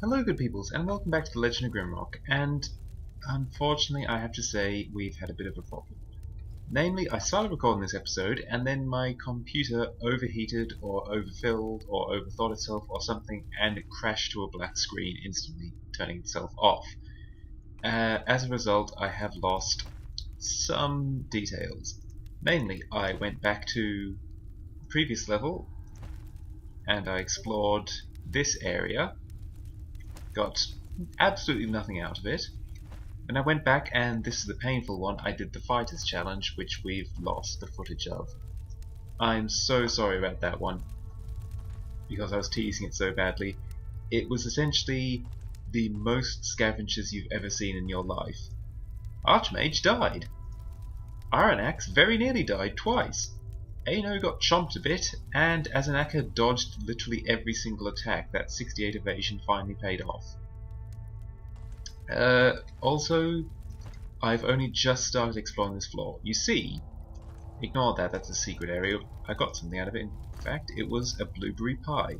Hello good peoples, and welcome back to the Legend of Grimrock, and unfortunately I have to say we've had a bit of a problem. Namely, I started recording this episode and then my computer overheated or overfilled or overthought itself or something and it crashed to a black screen instantly, turning itself off. As a result, I have lost some details. Namely, I went back to the previous level and I explored this area. Got absolutely nothing out of it. And I went back, and this is the painful one, I did the Fighters Challenge, which we've lost the footage of. I'm so sorry about that one, because I was teasing it so badly. It was essentially the most scavengers you've ever seen in your life. Archmage died. Iron Axe very nearly died twice. Aino got chomped a bit, and Azanaka dodged literally every single attack. That 68 evasion finally paid off. Also, I've only just started exploring this floor. You see, ignore that, that's a secret area. I got something out of it. In fact, it was a blueberry pie.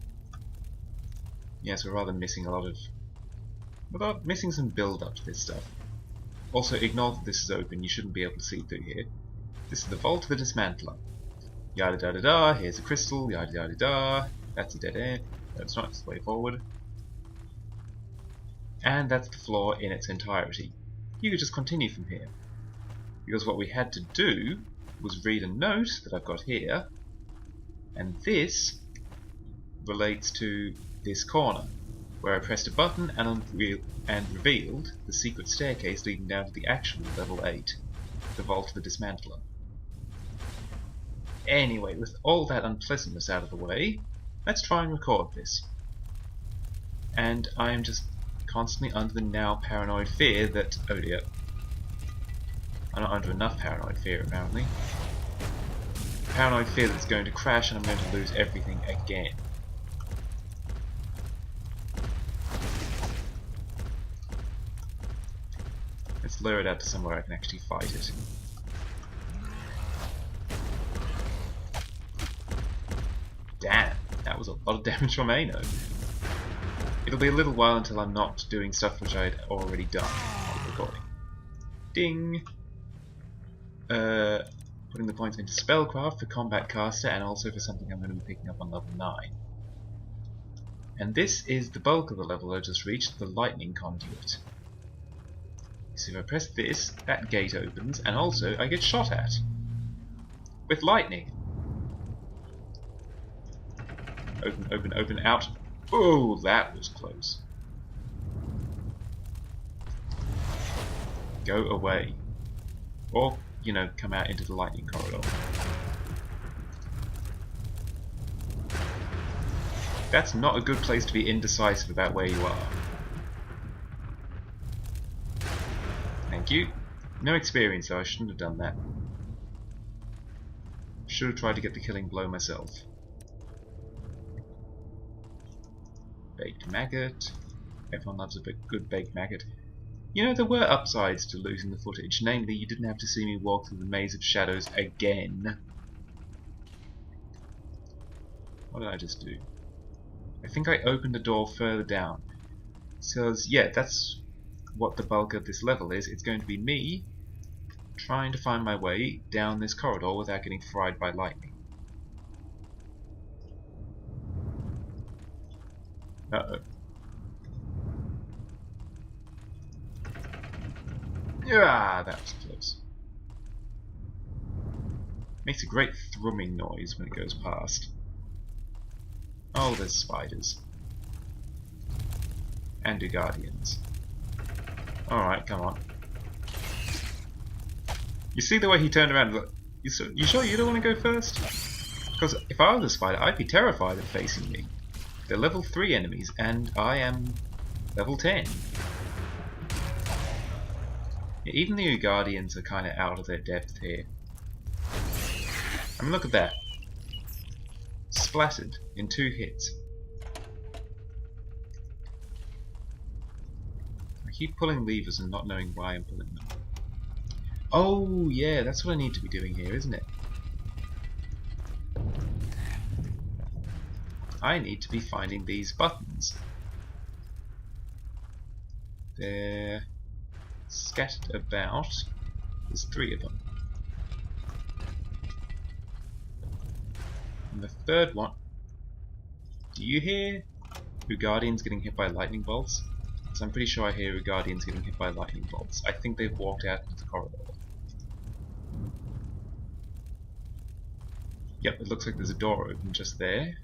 Yes, we're rather missing a lot of... We're missing some build-up to this stuff. Also, ignore that this is open. You shouldn't be able to see through here. This is the Vault of the Dismantler. Yada da da da, here's a crystal, yada da da da. That's a dead end. That's not the way forward. And that's the floor in its entirety. You could just continue from here. Because what we had to do was read a note that I've got here, and this relates to this corner, where I pressed a button and revealed the secret staircase leading down to the actual level 8, the Vault of the Dismantler. Anyway, with all that unpleasantness out of the way, let's try and record this. And I am just constantly under the now paranoid fear that... oh dear. I'm not under enough paranoid fear apparently. Paranoid fear that it's going to crash and I'm going to lose everything again. Let's lure it out to somewhere I can actually fight it. Damn, that was a lot of damage from Aino. It'll be a little while until I'm not doing stuff which I'd already done while recording. Ding! Putting the points into Spellcraft for Combat Caster and also for something I'm going to be picking up on level 9. And this is the bulk of the level I just reached, the Lightning Conduit. So if I press this, that gate opens, and also I get shot at. With lightning. Open, open, open, out. Oh, that was close. Go away. Or, you know, come out into the lightning corridor. That's not a good place to be indecisive about where you are. Thank you. No experience though, I shouldn't have done that. Should have tried to get the killing blow myself. Baked maggot. Everyone loves a good baked maggot. You know, there were upsides to losing the footage. Namely, you didn't have to see me walk through the maze of shadows again. What did I just do? I think I opened a door further down. So, yeah, that's what the bulk of this level is. It's going to be me trying to find my way down this corridor without getting fried by lightning. Uh-oh. Yeah, that was close. Makes a great thrumming noise when it goes past. Oh, there's spiders. And the guardians. Alright, come on. You see the way he turned around and looked? You sure you don't want to go first? Because if I was a spider, I'd be terrified of facing me. They're level 3 enemies, and I am level 10. Yeah, even the Guardians are kind of out of their depth here. I mean, look at that. Splattered in 2 hits. I keep pulling levers and not knowing why I'm pulling them. Oh, yeah, that's what I need to be doing here, isn't it? I need to be finding these buttons. They're scattered about. There's 3 of them. And the third one... Do you hear Guardians getting hit by lightning bolts? So I'm pretty sure I hear Guardians getting hit by lightning bolts. I think they've walked out into the corridor. Yep, it looks like there's a door open just there.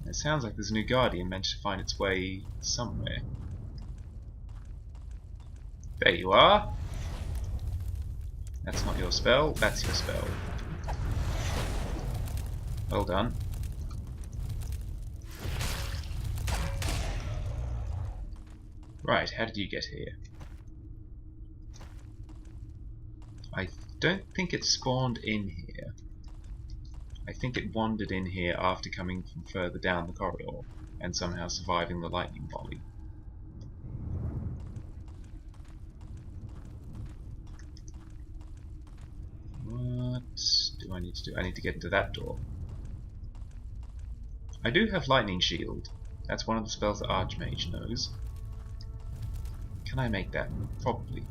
It sounds like there's a new Guardian managed to find its way somewhere. There you are! That's not your spell, that's your spell. Well done. Right, how did you get here? I don't think it spawned in here. I think it wandered in here after coming from further down the corridor and somehow surviving the lightning volley. What do I need to do? I need to get into that door. I do have Lightning Shield. That's one of the spells that Archmage knows. Can I make that? Probably.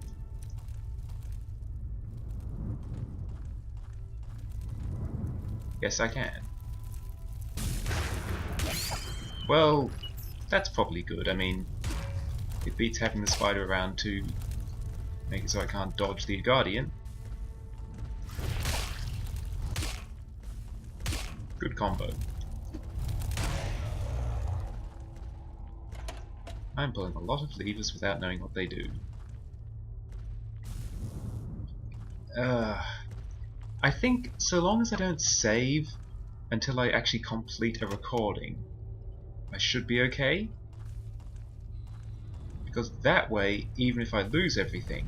Yes, I can. Well, that's probably good. I mean, it beats having the spider around to make it so I can't dodge the Guardian. Good combo. I'm pulling a lot of levers without knowing what they do. I think so long as I don't save until I actually complete a recording, I should be okay. Because that way, even if I lose everything,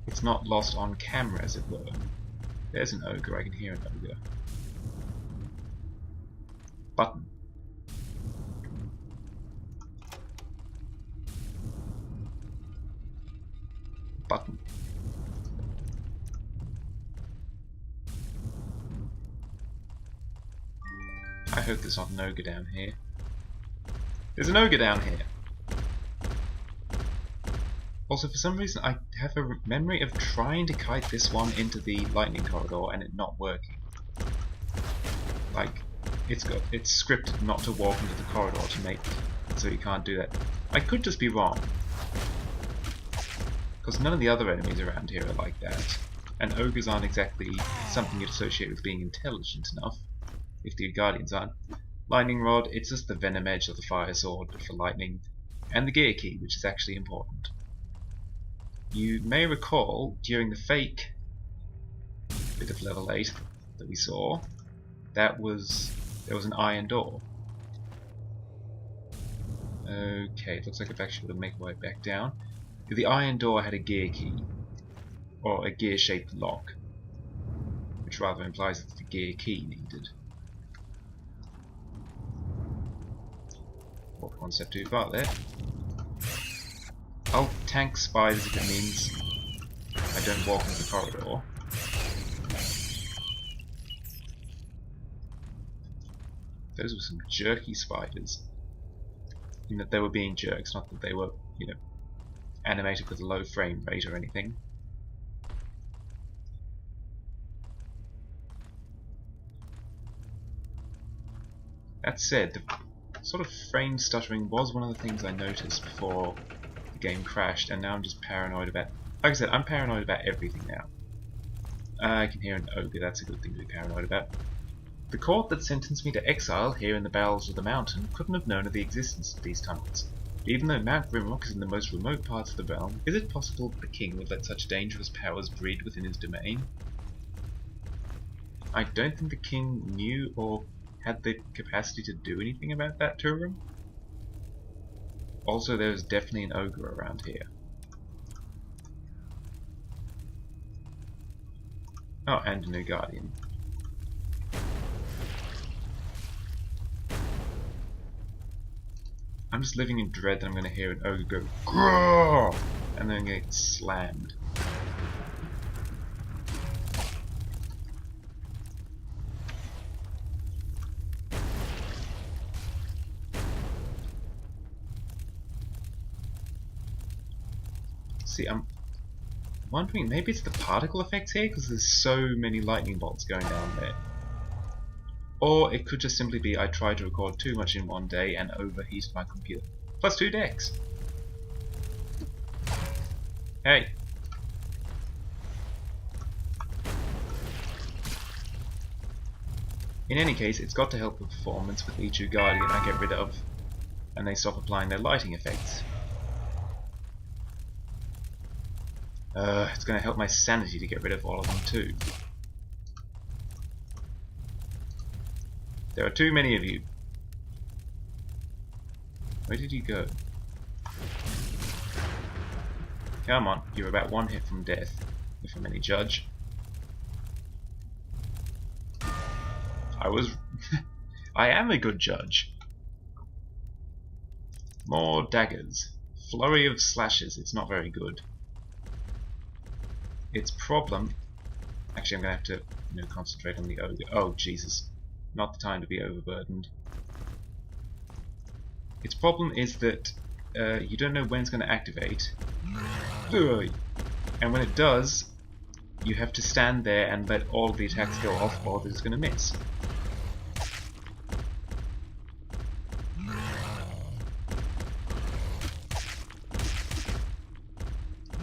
it's not lost on camera, as it were. There's an ogre, I can hear an ogre. Button. Button. I hope there's not an ogre down here. There's an ogre down here! Also, for some reason, I have a memory of trying to kite this one into the lightning corridor and it not working. Like, it's scripted not to walk into the corridor to make it so you can't do that. I could just be wrong. Because none of the other enemies around here are like that. And ogres aren't exactly something you'd associate with being intelligent enough. If the Guardians aren't. Lightning Rod, it's just the Venom Edge of the Fire Sword, but for lightning. And the Gear Key, which is actually important. You may recall, during the fake bit of level 8 that we saw, there was an iron door. Okay, it looks like I've actually got to make my way back down. The iron door had a gear key, or a gear-shaped lock, which rather implies it's the gear key needed. Walk one step too far there. I'll tank spiders if it means I don't walk into the corridor. Those were some jerky spiders. In that they were being jerks, not that they were, you know, animated with a low frame rate or anything. That said, the sort of frame stuttering was one of the things I noticed before the game crashed, and now I'm just paranoid about... Like I said, I'm paranoid about everything now. I can hear an ogre, that's a good thing to be paranoid about. The court that sentenced me to exile here in the bowels of the mountain couldn't have known of the existence of these tunnels. Even though Mount Grimrock is in the most remote parts of the realm, is it possible that the king would let such dangerous powers breed within his domain? I don't think the king knew or had the capacity to do anything about that to him. Also, there's definitely an ogre around here. Oh, and a new guardian. I'm just living in dread that I'm going to hear an ogre go "Grrr!" and then get slammed. See, I'm wondering, maybe it's the particle effects here, because there's so many lightning bolts going down there. Or it could just simply be I tried to record too much in one day and overheated my computer. Plus 2 decks! Hey! In any case, it's got to help the performance with each Guardian I get rid of, and they stop applying their lighting effects. It's going to help my sanity to get rid of all of them too. There are too many of you. Where did you go? Come on, you're about one hit from death, if I'm any judge. I am a good judge. More daggers. Flurry of slashes. It's not very good. Its problem... Actually, I'm going to have to concentrate on the ogre. Oh, Jesus. Not the time to be overburdened. Its problem is that you don't know when it's going to activate. And when it does, you have to stand there and let all of the attacks go off or it's going to miss.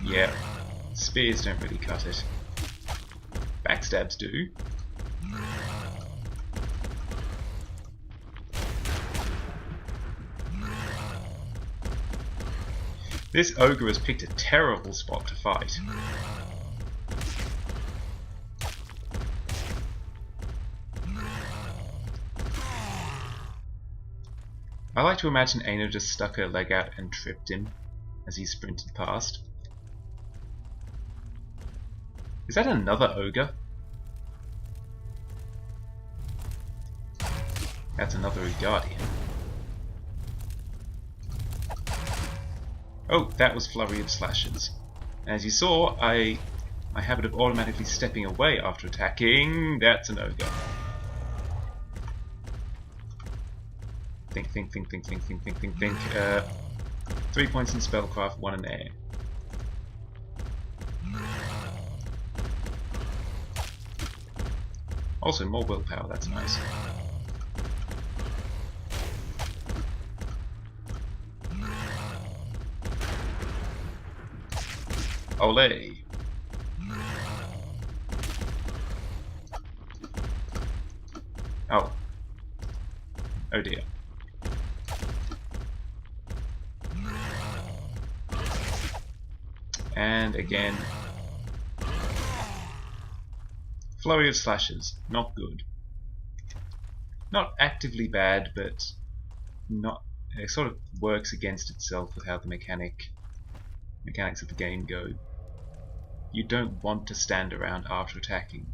Yeah, spears don't really cut it. Backstabs do. This ogre has picked a terrible spot to fight. I like to imagine Aina just stuck her leg out and tripped him as he sprinted past. Is that another ogre? That's another Guardian. Oh, that was Flurry of Slashes. As you saw, my habit of automatically stepping away after attacking, that's an ogre. Think. 3 points in Spellcraft, 1 in air. Also, more willpower, that's nice. Olé! Oh. Oh dear. And again. Flurry of Slashes. Not good. Not actively bad, but not. It sort of works against itself with how the mechanics of the game go. You don't want to stand around after attacking.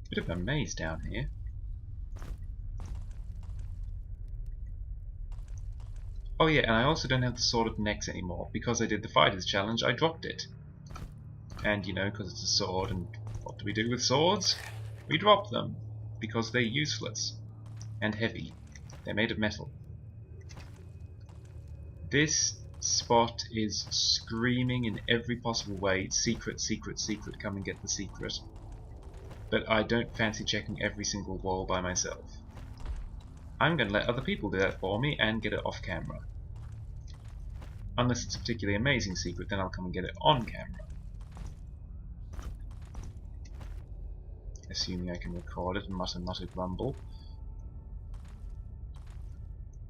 Bit of a maze down here. Oh yeah, and I also don't have the Sword of Necks anymore. Because I did the Fighters Challenge, I dropped it. And because it's a sword, and what do we do with swords? We drop them. Because they're useless. And heavy. They're made of metal. This spot is screaming in every possible way, secret, secret, secret, come and get the secret. But I don't fancy checking every single wall by myself. I'm going to let other people do that for me and get it off camera. Unless it's a particularly amazing secret, then I'll come and get it on camera. Assuming I can record it and mutter grumble.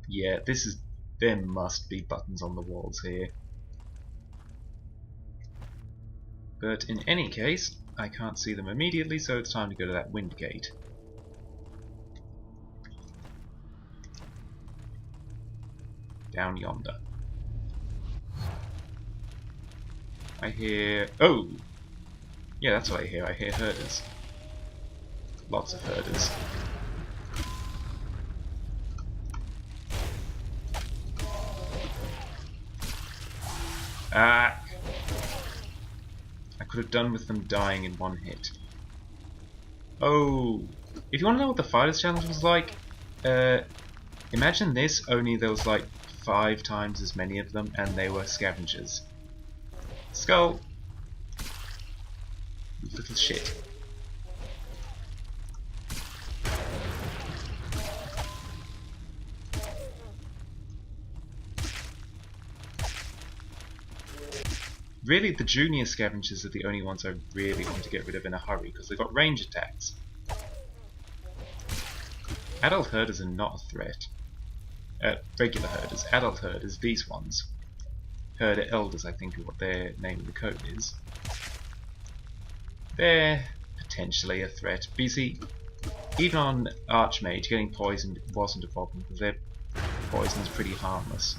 Yeah, there must be buttons on the walls here. But in any case, I can't see them immediately, so it's time to go to that wind gate. Down yonder. I hear... Oh! Yeah, that's what I hear. I hear herders. Lots of herders. Ah! I could have done with them dying in one hit. Oh, if you want to know what the Fighters Challenge was like, imagine this, only there was like 5 times as many of them, and they were scavengers. Skull! You little shit. Really, the junior scavengers are the only ones I really want to get rid of in a hurry, because they've got range attacks. Adult herders are not a threat. Regular herders. Adult herders, these ones. Herder elders, I think, is what their name of the code is. They're potentially a threat. But you see, even on Archmage, getting poisoned wasn't a problem, because their poison is pretty harmless.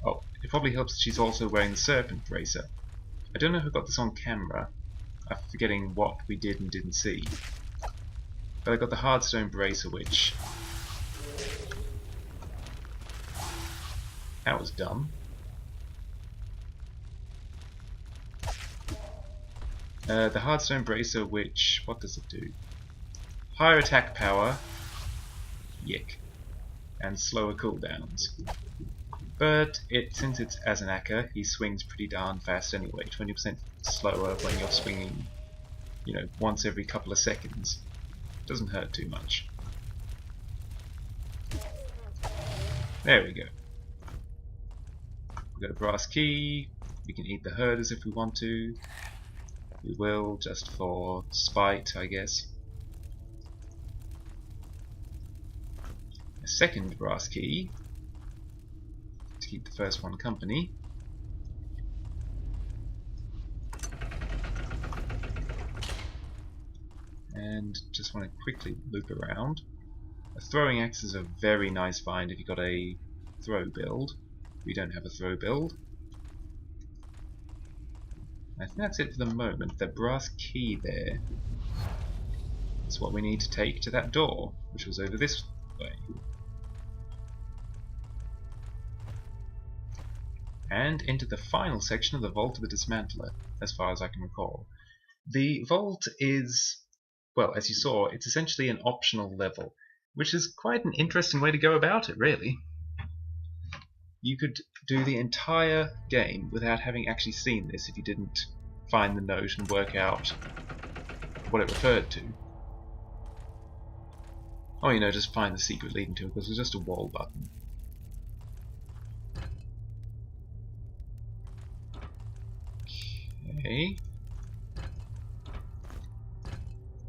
Oh, it probably helps that she's also wearing the Serpent Bracer. I don't know who got this on camera. I'm forgetting what we did and didn't see. But I got the Hardstone Bracer, which... that was dumb. The Hardstone Bracer, which... what does it do? Higher attack power. Yick. And slower cooldowns. But since it's Azanaka, he swings pretty darn fast anyway. 20% slower when you're swinging, you know, once every couple of seconds. Doesn't hurt too much. There we go. We've got a brass key. We can eat the herders if we want to. We will, just for spite, I guess. A second brass key. To keep the first one company. And just want to quickly loop around. A throwing axe is a very nice find if you've got a throw build. We don't have a throw build. I think that's it for the moment. The brass key there is what we need to take to that door, which was over this way. And into the final section of the Vault of the Dismantler, as far as I can recall. The vault is, well, as you saw, it's essentially an optional level, which is quite an interesting way to go about it, really. You could do the entire game without having actually seen this if you didn't find the note and work out what it referred to. Or, you know, just find the secret leading to it, because it's just a wall button. Okay.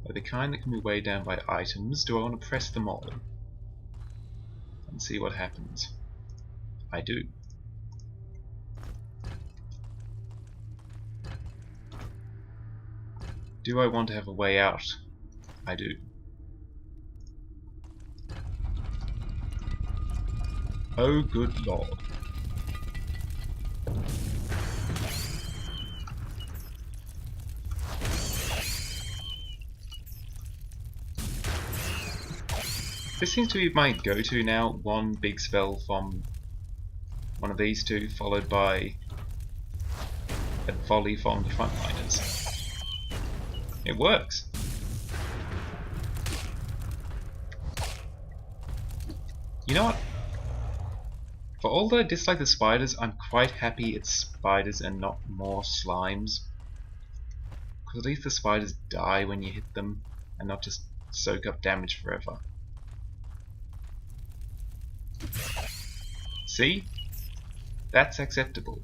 They're the kind that can be weighed down by items. Do I want to press them all? And see what happens. I do. Do I want to have a way out? I do. Oh, good lord. This seems to be my go-to now. One big spell from one of these two, followed by a volley from the frontliners. It works. You know what? For all that I dislike the spiders, I'm quite happy it's spiders and not more slimes. Because at least the spiders die when you hit them, and not just soak up damage forever. See? That's acceptable.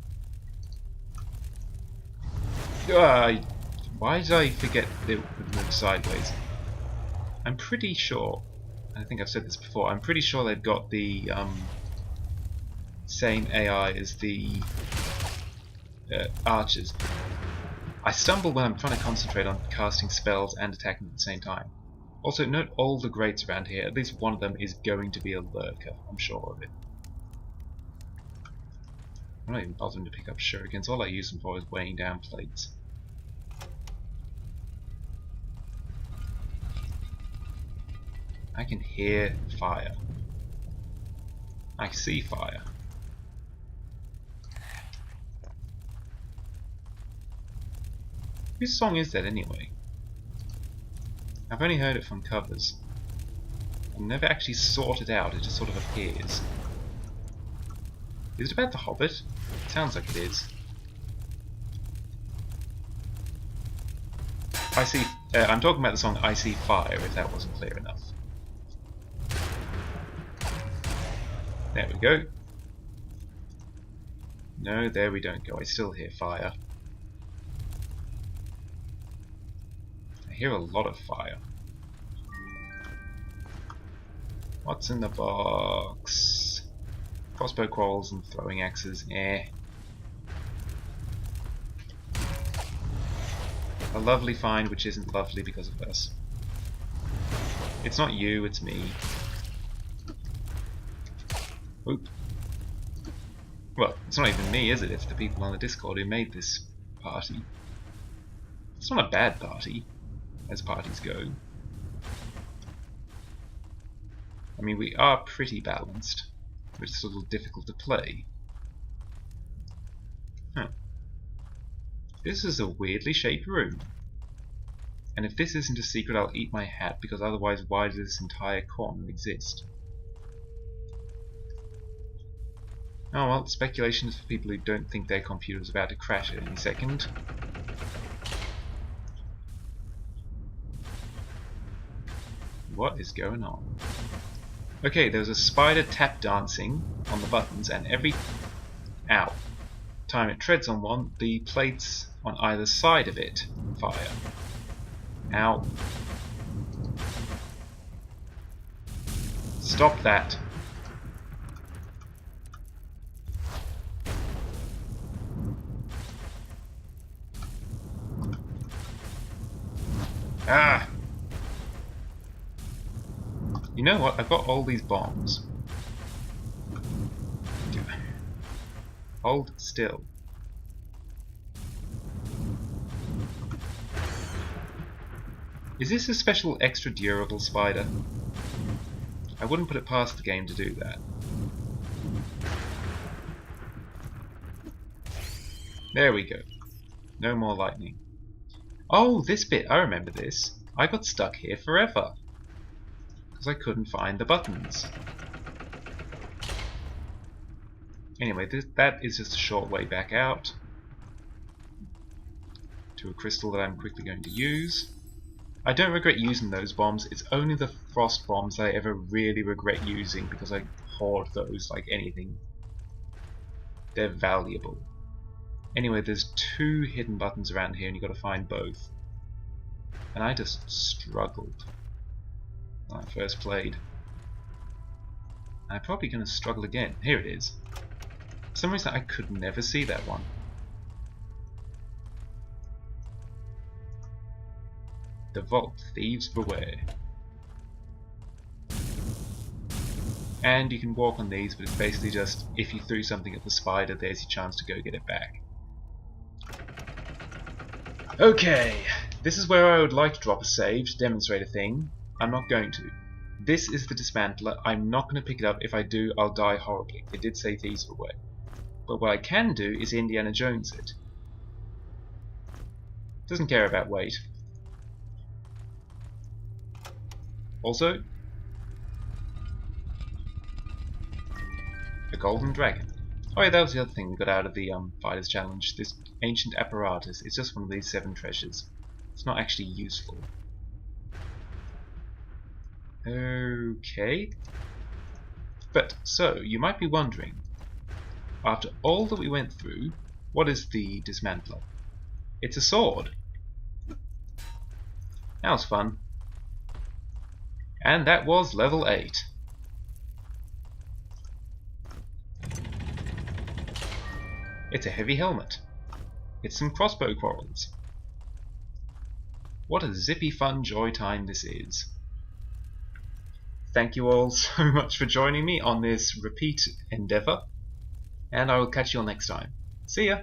Why did I forget that it would move sideways? I'm pretty sure, I think I've said this before, I'm pretty sure they've got the same AI as the archers. I stumble when I'm trying to concentrate on casting spells and attacking at the same time. Also, note all the grates around here, at least one of them is going to be a lurker, I'm sure of it. I'm not even bothering to pick up shurikens, all I use them for is weighing down plates. I can hear fire. I see fire. Whose song is that anyway? I've only heard it from covers. I've never actually sought it out, it just sort of appears. Is it about the Hobbit? It sounds like it is. I'm talking about the song I See Fire, if that wasn't clear enough. There we go. No, there we don't go. I still hear fire. I hear a lot of fire. What's in the box? Crossbow quarrels and throwing axes. Eh. A lovely find which isn't lovely because of us. It's not you, it's me. Oop. Well, it's not even me, is it? It's the people on the Discord who made this party. It's not a bad party, as parties go. I mean, we are pretty balanced, which is a little difficult to play. Huh. This is a weirdly shaped room. And if this isn't a secret, I'll eat my hat, because otherwise why does this entire corner exist? Oh well, speculation is for people who don't think their computer is about to crash at any second. What is going on? Okay, there's a spider tap dancing on the buttons, and every time it treads on one, the plates on either side of it fire. Ow. Stop that. Ah! You know what? I've got all these bombs. Hold still. Is this a special extra durable spider? I wouldn't put it past the game to do that. There we go. No more lightning. Oh, this bit, I remember this. I got stuck here forever. Because I couldn't find the buttons. Anyway, that is just a short way back out. To a crystal that I'm quickly going to use. I don't regret using those bombs. It's only the frost bombs I ever really regret using because I hoard those like anything. They're valuable. Anyway, there's 2 hidden buttons around here and you've got to find both. And I just struggled when I first played. I'm probably going to struggle again. Here it is. For some reason I could never see that one. The vault, thieves beware. And you can walk on these, but it's basically just if you threw something at the spider, there's your chance to go get it back. Okay, this is where I would like to drop a save to demonstrate a thing. I'm not going to. This is the dismantler. I'm not going to pick it up. If I do, I'll die horribly. It did say thieves beware. But what I can do is Indiana Jones it. Doesn't care about weight. Also, a golden dragon. Oh yeah, that was the other thing we got out of the Fighters Challenge. This ancient apparatus is just one of these 7 treasures. It's not actually useful. Okay. But, so, you might be wondering, after all that we went through, what is the dismantler? It's a sword. That was fun. And that was level 8. It's a heavy helmet. It's some crossbow quarrels. What a zippy fun joy time this is. Thank you all so much for joining me on this repeat endeavour, and I will catch you all next time. See ya!